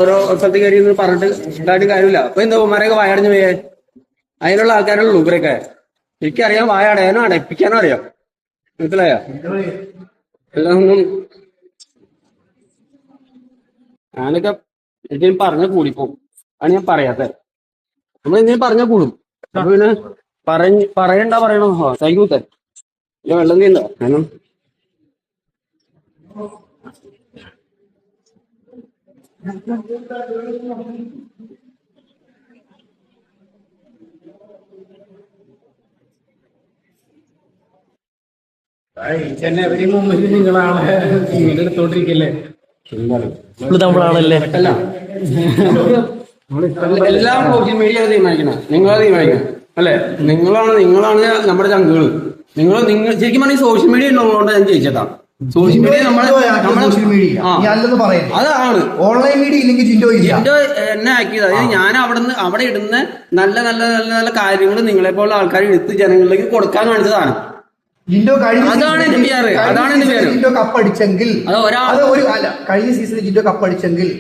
ഓരോ സ്ഥലത്ത് കയറി പറഞ്ഞിട്ട് ഉണ്ടായിട്ട് കാര്യമില്ല. അപ്പൊ എന്താ ഉമ്മാരെയൊക്കെ വായടഞ്ഞു പോയേ? അതിനുള്ള ആൾക്കാരുള്ളൂ ഇവരൊക്കെ. എനിക്കറിയാം വായ അടയാനോ അടപ്പിക്കാനോ അറിയാം. മനസ്സിലായോ? ഇതൊന്നും ഞാനൊക്കെ എന്തെങ്കിലും പറഞ്ഞ കൂടിപ്പോവും. ആണ് ഞാൻ പറയാത്തെ. നമ്മൾ എന്തെങ്കിലും പറഞ്ഞ കൂടും. അപ്പൊ പിന്നെ പറയണ്ട പറയണോ സൈകൂത്തെ വെള്ളം തീണ്ട കാരണം ജനവരി മുമ്പിൽ നിങ്ങളാണ് എടുത്തോണ്ടിരിക്കല്ലേ നമ്മളാണല്ലേ അല്ല എല്ലാം സോഷ്യൽ മീഡിയ തീരുമാനിക്കണം. നിങ്ങളാ തീരുമാനിക്കണം അല്ലെ? നിങ്ങളാണ് നമ്മുടെ ചങ്കുകൾ. നിങ്ങൾ ശരിക്കും പറഞ്ഞാൽ സോഷ്യൽ മീഡിയ ഉള്ളതുകൊണ്ട് ഞാൻ ജയിച്ചതാ. സോഷ്യൽ മീഡിയ സോഷ്യൽ മീഡിയ അതാണ് ഓൺലൈൻ മീഡിയ ഇല്ലെങ്കിൽ ജിൻഡോ എന്നെ ആക്കിയത്. അതായത് ഞാൻ അവിടെ ഇടുന്ന നല്ല നല്ല നല്ല നല്ല കാര്യങ്ങൾ നിങ്ങളെ പോലുള്ള ആൾക്കാർ എടുത്ത് ജനങ്ങളിലേക്ക് കൊടുക്കാൻ കാണിച്ചതാണ്. അതാണ് എന്റെ പേര്. അതാണ് എന്റെ പേര്. ജിൻഡോ കപ്പടിച്ചെങ്കിൽ കഴിഞ്ഞ സീസണിൽ ജിൻഡോ കപ്പടിച്ചെങ്കിൽ